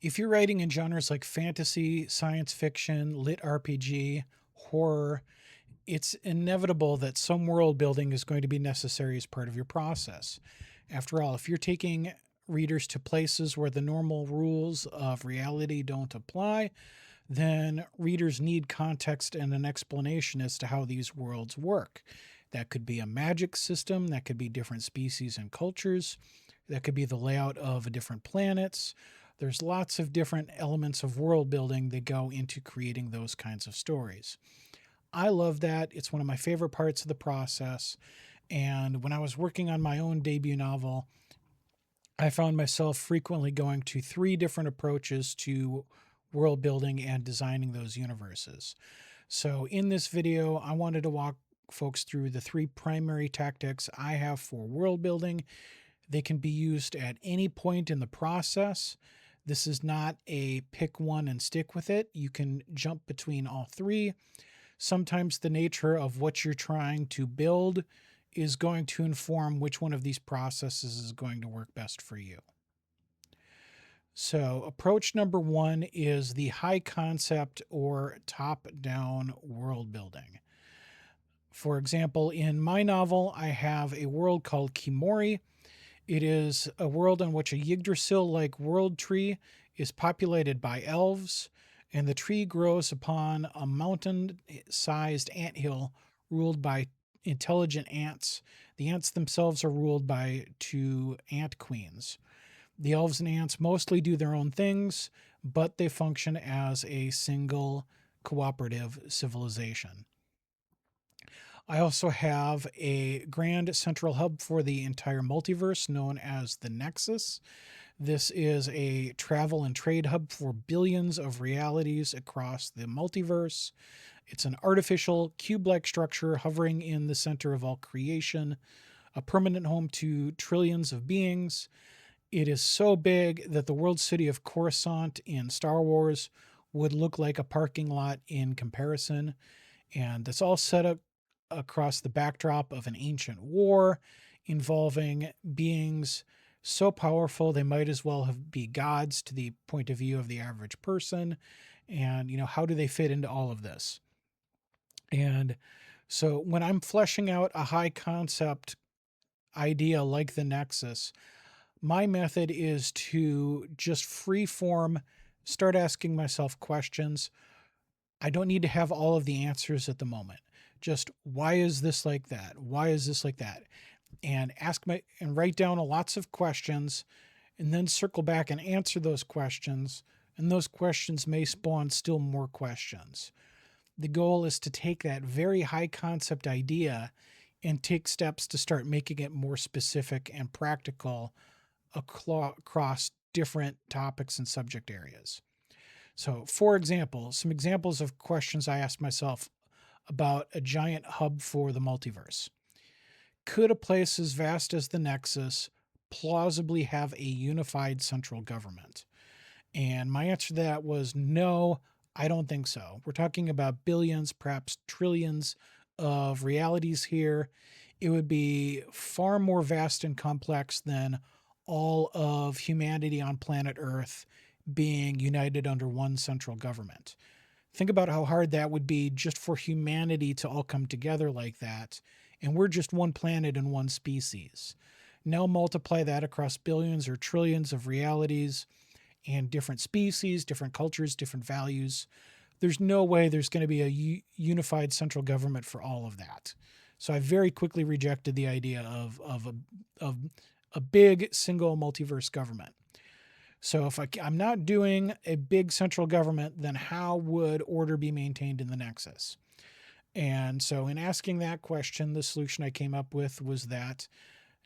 If you're writing in genres like fantasy, science fiction, lit RPG, horror, it's inevitable that some world building is going to be necessary as part of your process. After all, if you're taking readers to places where the normal rules of reality don't apply, then readers need context and an explanation as to how these worlds work. That could be a magic system, that could be different species and cultures, that could be the layout of different planets. There's lots of different elements of world building that go into creating those kinds of stories. I love that. It's one of my favorite parts of the process. And when I was working on my own debut novel, I found myself frequently going to three different approaches to world building and designing those universes. So, in this video, I wanted to walk folks through the three primary tactics I have for world building. They can be used at any point in the process. This is not a pick one and stick with it. You can jump between all three. Sometimes the nature of what you're trying to build is going to inform which one of these processes is going to work best for you. So, approach number one is the high concept or top down world building. For example, in my novel, I have a world called Kimori. It is a world in which a Yggdrasil like world tree is populated by elves, and the tree grows upon a mountain sized anthill ruled by intelligent ants. The ants themselves are ruled by two ant queens. The elves and ants mostly do their own things, but they function as a single cooperative civilization. I also have a grand central hub for the entire multiverse known as the Nexus. This is a travel and trade hub for billions of realities across the multiverse. It's an artificial cube like structure hovering in the center of all creation, a permanent home to trillions of beings. It is so big that the world city of Coruscant in Star Wars would look like a parking lot in comparison. And it's all set up across the backdrop of an ancient war involving beings so powerful they might as well be gods to the point of view of the average person. And, how do they fit into all of this? And so when I'm fleshing out a high concept idea like the Nexus, my method is to just free form, start asking myself questions. I don't need to have all of the answers at the moment. Just why is this like that? Why is this like that? And write down lots of questions and then circle back and answer those questions. And those questions may spawn still more questions. The goal is to take that very high concept idea and take steps to start making it more specific and practical across different topics and subject areas. So, for example, some examples of questions I asked myself about a giant hub for the multiverse. Could a place as vast as the Nexus plausibly have a unified central government? And my answer to that was no, I don't think so. We're talking about billions, perhaps trillions of realities here. It would be far more vast and complex than all of humanity on planet Earth being united under one central government. Think about how hard that would be just for humanity to all come together like that. And we're just one planet and one species. Now multiply that across billions or trillions of realities and different species, different cultures, different values. There's no way there's going to be a unified central government for all of that. So I very quickly rejected the idea of a big single multiverse government. So if I'm not doing a big central government, then how would order be maintained in the Nexus? And so in asking that question, the solution I came up with was that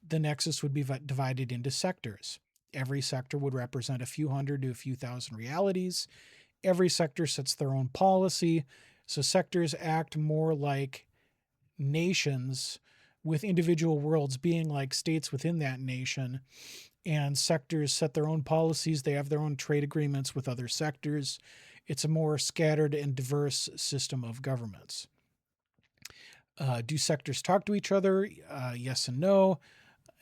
the Nexus would be divided into sectors. Every sector would represent a few hundred to a few thousand realities. Every sector sets their own policy. So sectors act more like nations, with individual worlds being like states within that nation. And sectors set their own policies. They have their own trade agreements with other sectors. It's a more scattered and diverse system of governments. Do sectors talk to each other? Yes and no.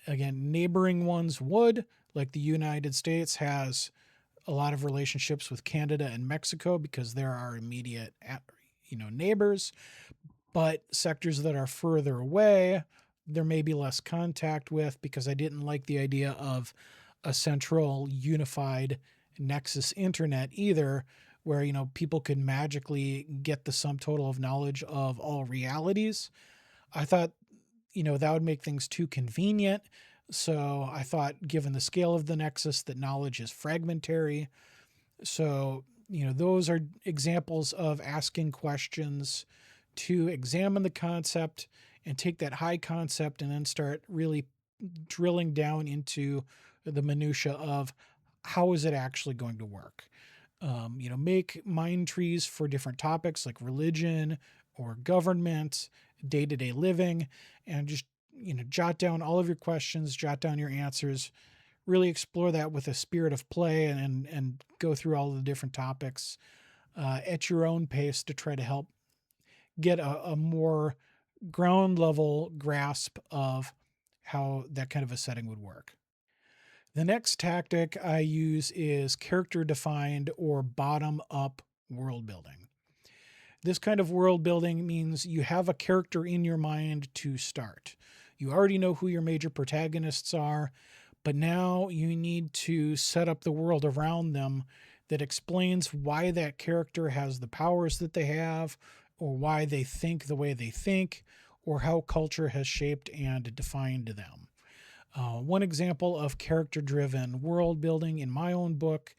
Again, neighboring ones would, like the United States has a lot of relationships with Canada and Mexico because they're our immediate, neighbors. But sectors that are further away, there may be less contact with because I didn't like the idea of a central unified nexus internet either, where people could magically get the sum total of knowledge of all realities. I thought that would make things too convenient. So I thought, given the scale of the nexus, that knowledge is fragmentary. So those are examples of asking questions to examine the concept and take that high concept and then start really drilling down into the minutia of how is it actually going to work. Make mind trees for different topics like religion or government, day-to-day living, and just jot down all of your questions, jot down your answers, really explore that with a spirit of play, and go through all the different topics at your own pace to try to help get a more ground level grasp of how that kind of a setting would work. The next tactic I use is character defined or bottom up world building. This kind of world building means you have a character in your mind to start. You already know who your major protagonists are, but now you need to set up the world around them that explains why that character has the powers that they have, or why they think the way they think, or how culture has shaped and defined them. One example of character-driven world building in my own book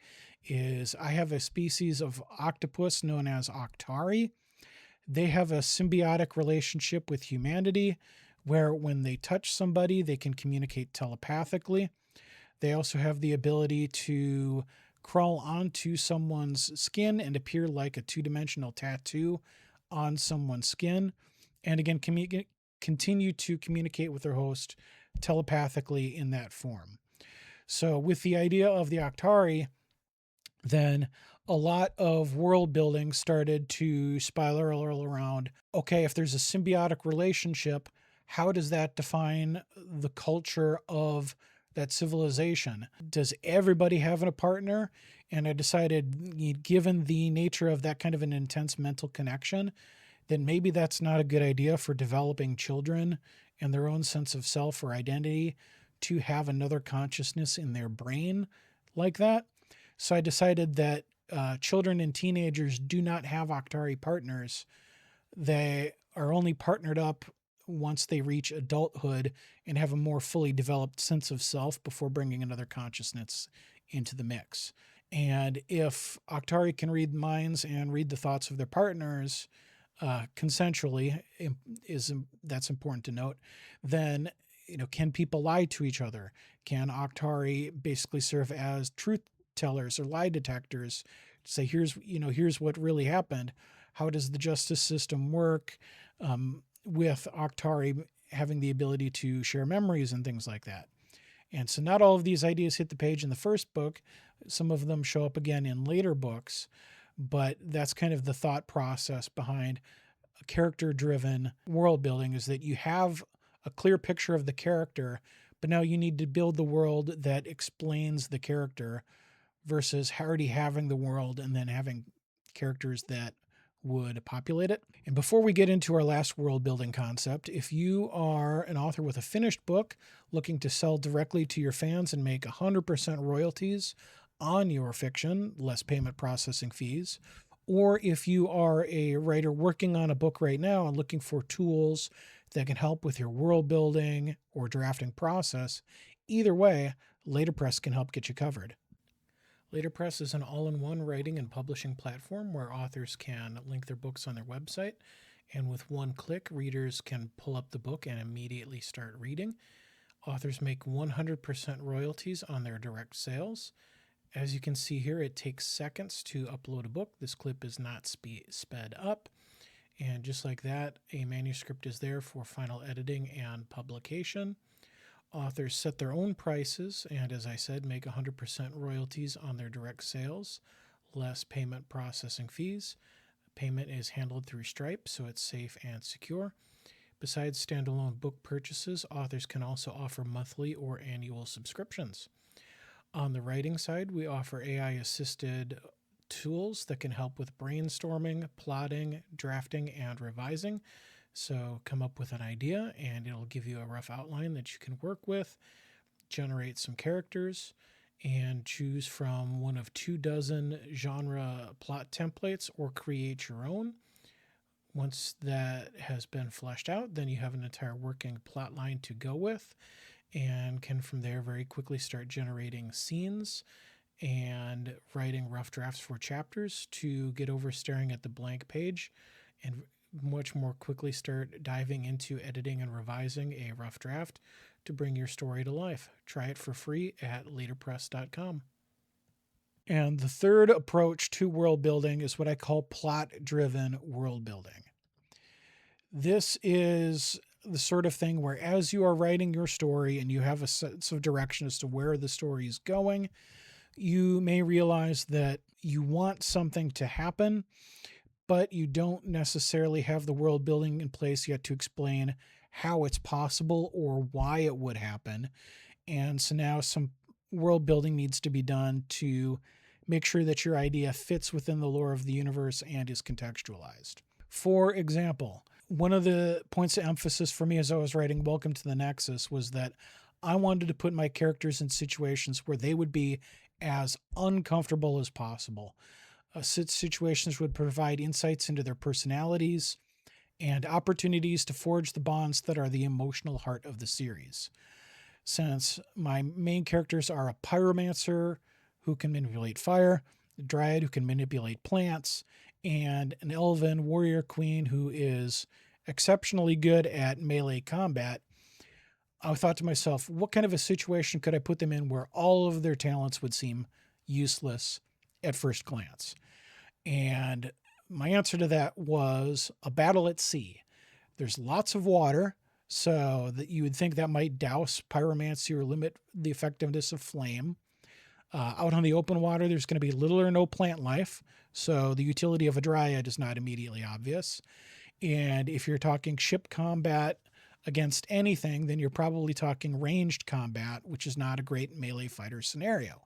is I have a species of octopus known as Octari. They have a symbiotic relationship with humanity where when they touch somebody, they can communicate telepathically. They also have the ability to crawl onto someone's skin and appear like a two-dimensional tattoo on someone's skin. And again, continue to communicate with their host telepathically in that form. So with the idea of the Octari, then a lot of world building started to spiral around, okay, if there's a symbiotic relationship, how does that define the culture of that civilization? Does everybody have a partner? And I decided, given the nature of that kind of an intense mental connection, then maybe that's not a good idea for developing children and their own sense of self or identity to have another consciousness in their brain like that. So I decided that children and teenagers do not have Octari partners. They are only partnered up once they reach adulthood and have a more fully developed sense of self before bringing another consciousness into the mix. And if Octari can read minds and read the thoughts of their partners consensually, that's important to note, then can people lie to each other? Can Octari basically serve as truth tellers or lie detectors to say, here's what really happened? How does the justice system work? With Octari having the ability to share memories and things like that. And so not all of these ideas hit the page in the first book. Some of them show up again in later books, but that's kind of the thought process behind a character-driven world building, is that you have a clear picture of the character, but now you need to build the world that explains the character versus already having the world and then having characters that would populate it. And before we get into our last world building concept, if you are an author with a finished book looking to sell directly to your fans and make 100% royalties on your fiction, less payment processing fees, or if you are a writer working on a book right now and looking for tools that can help with your world building or drafting process, either way, Letterpress can help get you covered. Letterpress is an all-in-one writing and publishing platform where authors can link their books on their website, and with one click, readers can pull up the book and immediately start reading. Authors make 100% royalties on their direct sales. As you can see here, it takes seconds to upload a book. This clip is not sped up. And just like that, a manuscript is there for final editing and publication. Authors set their own prices and, as I said, make 100% royalties on their direct sales, less payment processing fees. Payment is handled through Stripe, so it's safe and secure. Besides standalone book purchases, authors can also offer monthly or annual subscriptions. On the writing side, we offer AI assisted tools that can help with brainstorming, plotting, drafting, and revising. So come up with an idea and it'll give you a rough outline that you can work with, generate some characters, and choose from one of 24 genre plot templates or create your own. Once that has been fleshed out, then you have an entire working plot line to go with and can from there very quickly start generating scenes and writing rough drafts for chapters to get over staring at the blank page and much more quickly start diving into editing and revising a rough draft to bring your story to life. Try it for free at leaderpress.com. And the third approach to world building is what I call plot driven world building. This is the sort of thing where, as you are writing your story and you have a sense of direction as to where the story is going, you may realize that you want something to happen, but you don't necessarily have the world building in place yet to explain how it's possible or why it would happen. And so now some world building needs to be done to make sure that your idea fits within the lore of the universe and is contextualized. For example, one of the points of emphasis for me as I was writing Welcome to the Nexus was that I wanted to put my characters in situations where they would be as uncomfortable as possible. Situations would provide insights into their personalities and opportunities to forge the bonds that are the emotional heart of the series. Since my main characters are a pyromancer who can manipulate fire, a dryad who can manipulate plants, and an elven warrior queen who is exceptionally good at melee combat, I thought to myself, what kind of a situation could I put them in where all of their talents would seem useless at first glance? And my answer to that was a battle at sea. There's lots of water, so that you would think that might douse pyromancy or limit the effectiveness of flame. Out on the open water, there's going to be little or no plant life, so the utility of a dryad is not immediately obvious. And if you're talking ship combat against anything, then you're probably talking ranged combat, which is not a great melee fighter scenario.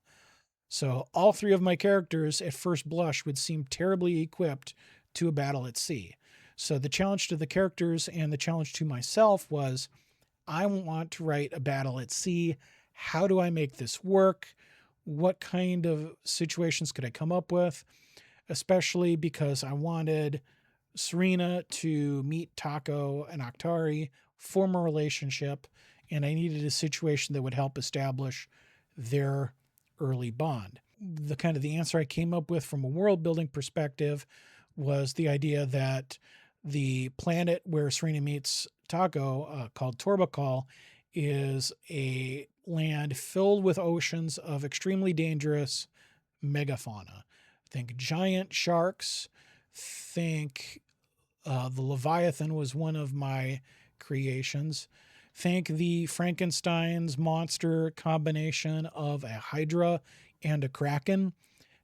So all three of my characters at first blush would seem terribly equipped to a battle at sea. So the challenge to the characters and the challenge to myself was, I want to write a battle at sea. How do I make this work? What kind of situations could I come up with? Especially because I wanted Serena to meet Taco and Octari, form a relationship, and I needed a situation that would help establish their early bond. The answer I came up with from a world building perspective was the idea that the planet where Serena meets Taco, called Torbakal, is a land filled with oceans of extremely dangerous megafauna. Think giant sharks. Think the Leviathan was one of my creations. Think the Frankenstein's monster combination of a Hydra and a Kraken.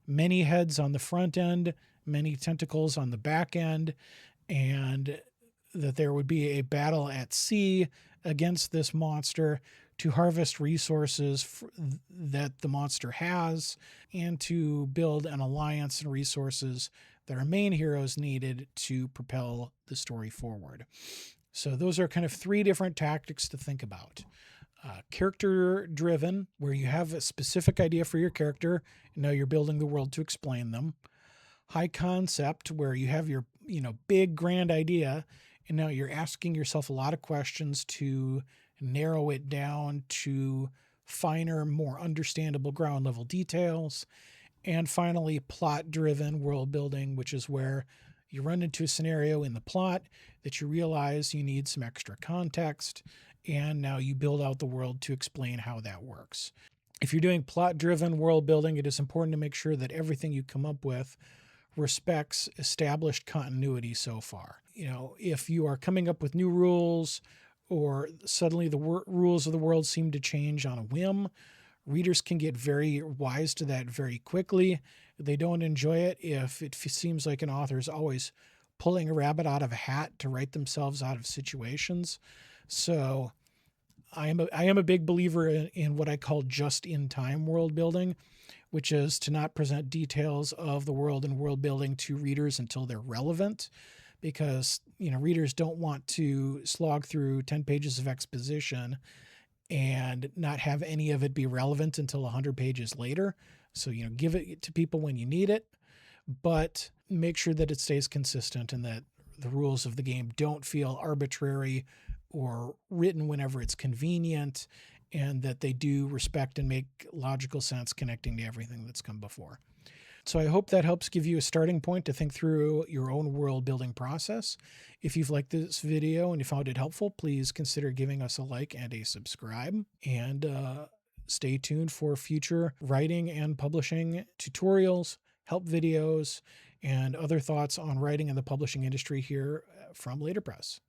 Many heads on the front end, many tentacles on the back end, and that there would be a battle at sea against this monster to harvest resources that the monster has and to build an alliance and resources that our main heroes needed to propel the story forward. So those are kind of three different tactics to think about. Character driven, where you have a specific idea for your character, and now you're building the world to explain them. High concept, where you have your big grand idea, and now you're asking yourself a lot of questions to narrow it down to finer, more understandable ground level details. And finally, plot driven world building, which is where you run into a scenario in the plot that you realize you need some extra context, and now you build out the world to explain how that works. If you're doing plot driven world building, it is important to make sure that everything you come up with respects established continuity so far. If you are coming up with new rules or suddenly the rules of the world seem to change on a whim, readers can get very wise to that very quickly. They don't enjoy it if it seems like an author is always pulling a rabbit out of a hat to write themselves out of situations. So I am a big believer in what I call just-in-time world building, which is to not present details of the world and world building to readers until they're relevant, because readers don't want to slog through 10 pages of exposition and not have any of it be relevant until 100 pages later. So give it to people when you need it, but make sure that it stays consistent and that the rules of the game don't feel arbitrary or written whenever it's convenient, and that they do respect and make logical sense connecting to everything that's come before. So I hope that helps give you a starting point to think through your own world building process. If you've liked this video and you found it helpful, please consider giving us a like and a subscribe, and stay tuned for future writing and publishing tutorials, help videos, and other thoughts on writing and the publishing industry here from Later Press.